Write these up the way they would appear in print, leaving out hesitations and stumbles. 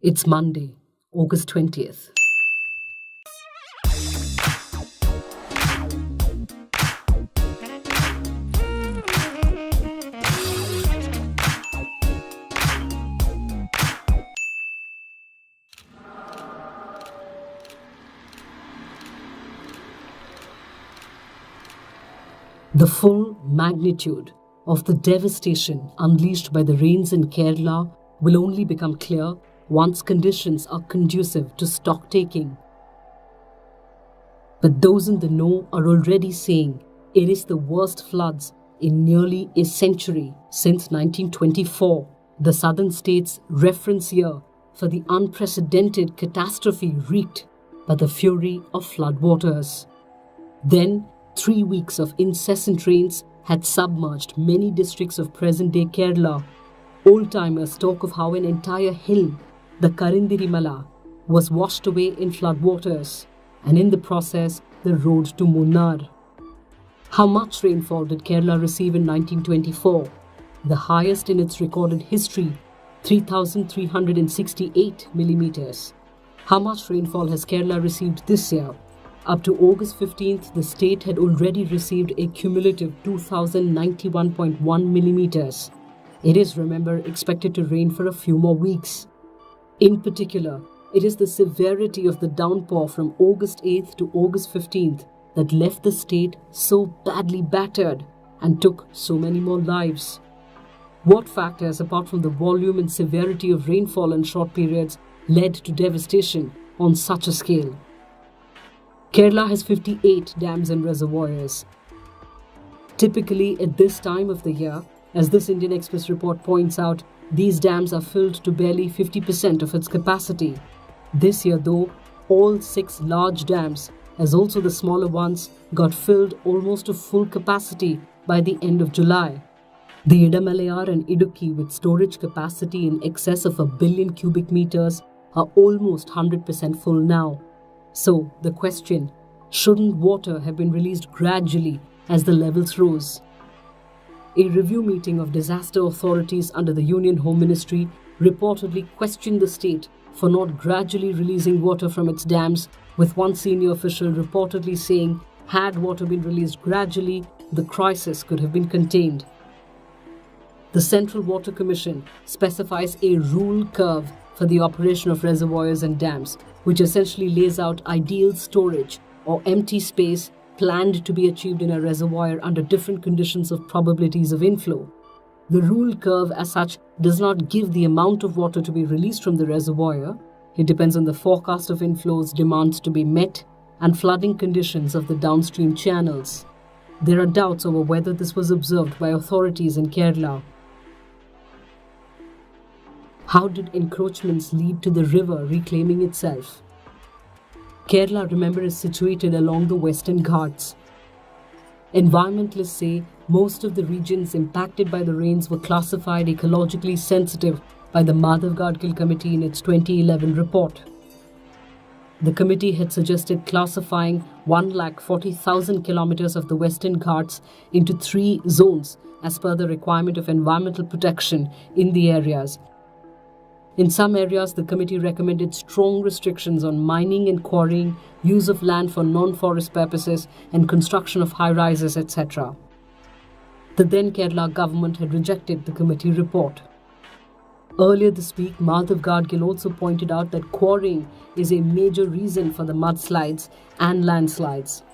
It's Monday, August 20th. The full magnitude of the devastation unleashed by the rains in Kerala will only become clear once conditions are conducive to stock taking. But those in the know are already saying it is the worst floods in nearly a century since 1924, the southern state's reference year for the unprecedented catastrophe wreaked by the fury of floodwaters. Then, 3 weeks of incessant rains had submerged many districts of present-day Kerala. Old-timers talk of how an entire hill, the Karindirimala, was washed away in floodwaters, and in the process, the road to Munnar. How much rainfall did Kerala receive in 1924? The highest in its recorded history, 3,368 millimeters. How much rainfall has Kerala received this year? Up to August 15th, the state had already received a cumulative 2,091.1 millimeters. It is, remember, expected to rain for a few more weeks. In particular, it is the severity of the downpour from August 8th to August 15th that left the state so badly battered and took so many more lives. What factors, apart from the volume and severity of rainfall in short periods, led to devastation on such a scale? Kerala has 58 dams and reservoirs. Typically, at this time of the year, as this Indian Express report points out, these dams are filled to barely 50% of its capacity. This year, though, all 6 large dams, as also the smaller ones, got filled almost to full capacity by the end of July. The Idamalayar and Idukki, with storage capacity in excess of 1 billion cubic meters, are almost 100% full now. So, the question, shouldn't water have been released gradually as the levels rose? A review meeting of disaster authorities under the Union Home Ministry reportedly questioned the state for not gradually releasing water from its dams, with one senior official reportedly saying, had water been released gradually, the crisis could have been contained. The Central Water Commission specifies a rule curve for the operation of reservoirs and dams, which essentially lays out ideal storage or empty space planned to be achieved in a reservoir under different conditions of probabilities of inflow. The rule curve as such does not give the amount of water to be released from the reservoir. It depends on the forecast of inflows, demands to be met, and flooding conditions of the downstream channels. There are doubts over whether this was observed by authorities in Kerala. How did encroachments lead to the river reclaiming itself? Kerala, remember, is situated along the Western Ghats. Environmentalists say most of the regions impacted by the rains were classified ecologically sensitive by the Madhav Gadgil Committee in its 2011 report. The committee had suggested classifying 140,000 kilometers of the Western Ghats into 3 zones as per the requirement of environmental protection in the areas. In some areas, the committee recommended strong restrictions on mining and quarrying, use of land for non-forest purposes, and construction of high-rises, etc. The then Kerala government had rejected the committee report. Earlier this week, Madhav Gadgil also pointed out that quarrying is a major reason for the mudslides and landslides.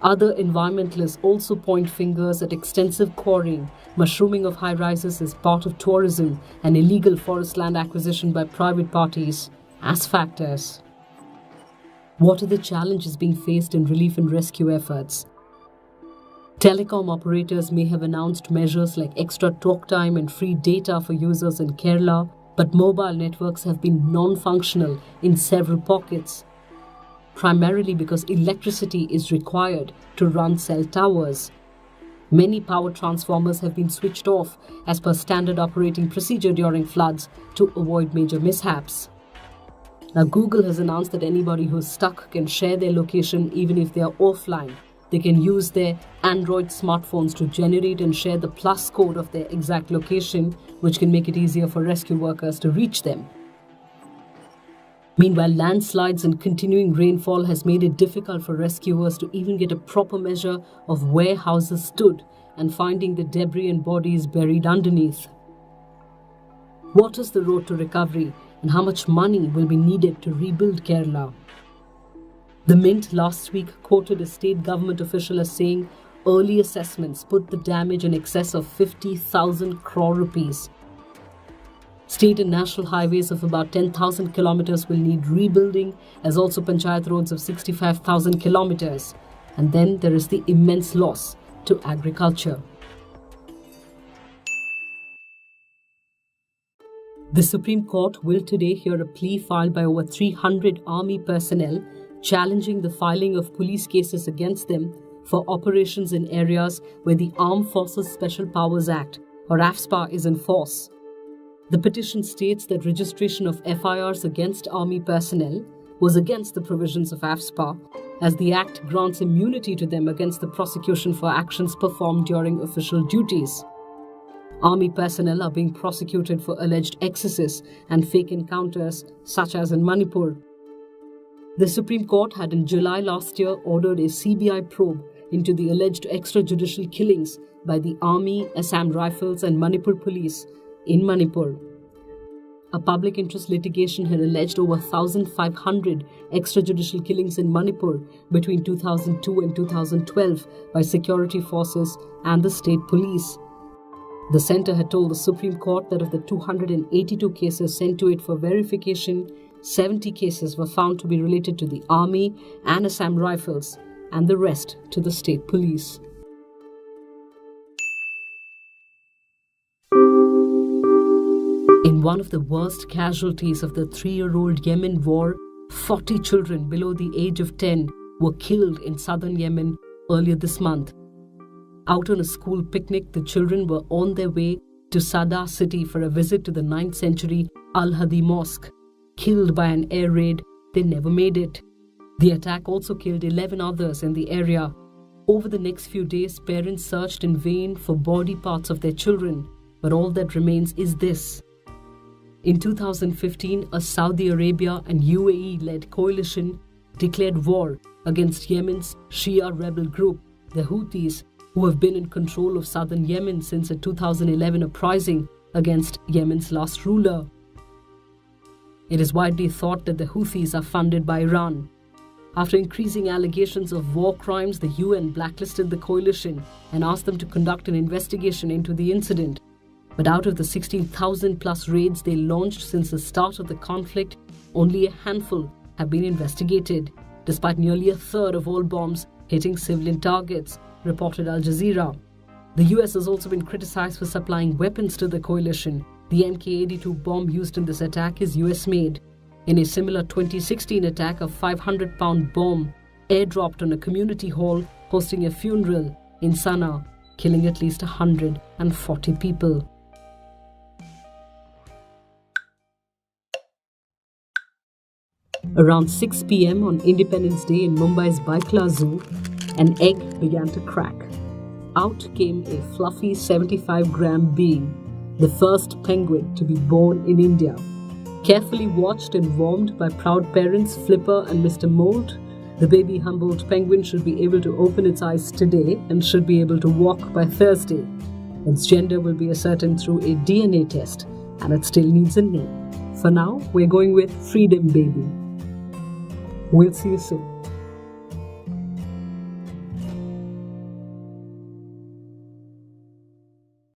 Other environmentalists also point fingers at extensive quarrying, mushrooming of high-rises as part of tourism, and illegal forest land acquisition by private parties as factors. What are the challenges being faced in relief and rescue efforts? Telecom operators may have announced measures like extra talk time and free data for users in Kerala, but mobile networks have been non-functional in several pockets, primarily because electricity is required to run cell towers. Many power transformers have been switched off as per standard operating procedure during floods to avoid major mishaps. Now, Google has announced that anybody who's stuck can share their location even if they are offline. They can use their Android smartphones to generate and share the plus code of their exact location, which can make it easier for rescue workers to reach them. Meanwhile, landslides and continuing rainfall has made it difficult for rescuers to even get a proper measure of where houses stood and finding the debris and bodies buried underneath. What is the road to recovery and how much money will be needed to rebuild Kerala? The Mint last week quoted a state government official as saying early assessments put the damage in excess of 50,000 crore rupees. State and national highways of about 10,000 kilometers will need rebuilding, as also panchayat roads of 65,000 kilometers. And then there is the immense loss to agriculture. The Supreme Court will today hear a plea filed by over 300 army personnel challenging the filing of police cases against them for operations in areas where the Armed Forces Special Powers Act, or AFSPA, is in force. The petition states that registration of FIRs against army personnel was against the provisions of AFSPA, as the Act grants immunity to them against the prosecution for actions performed during official duties. Army personnel are being prosecuted for alleged excesses and fake encounters, such as in Manipur. The Supreme Court had in July last year ordered a CBI probe into the alleged extrajudicial killings by the Army, Assam Rifles and Manipur Police in Manipur. A public interest litigation had alleged over 1,500 extrajudicial killings in Manipur between 2002 and 2012 by security forces and the state police. The centre had told the Supreme Court that of the 282 cases sent to it for verification, 70 cases were found to be related to the Army and Assam Rifles, and the rest to the state police. In one of the worst casualties of the 3-year-old Yemen war, 40 children below the age of 10 were killed in southern Yemen earlier this month. Out on a school picnic, the children were on their way to Sada city for a visit to the 9th century Al-Hadi Mosque. Killed by an air raid, they never made it. The attack also killed 11 others in the area. Over the next few days, parents searched in vain for body parts of their children, but all that remains is this. In 2015, a Saudi Arabia and UAE-led coalition declared war against Yemen's Shia rebel group, the Houthis, who have been in control of southern Yemen since a 2011 uprising against Yemen's last ruler. It is widely thought that the Houthis are funded by Iran. After increasing allegations of war crimes, the UN blacklisted the coalition and asked them to conduct an investigation into the incident. But out of the 16,000 plus raids they launched since the start of the conflict, only a handful have been investigated, despite nearly a third of all bombs hitting civilian targets, reported Al Jazeera. The US has also been criticized for supplying weapons to the coalition. The Mk-82 bomb used in this attack is US-made. In a similar 2016 attack, a 500-pound bomb airdropped on a community hall hosting a funeral in Sana'a, killing at least 140 people. Around 6 p.m. on Independence Day in Mumbai's Baikla Zoo, an egg began to crack. Out came a fluffy 75-gram being, the first penguin to be born in India. Carefully watched and warmed by proud parents Flipper and Mr. Mold, the baby Humboldt penguin should be able to open its eyes today and should be able to walk by Thursday. Its gender will be ascertained through a DNA test, and it still needs a name. For now, we're going with Freedom Baby. We'll see you soon.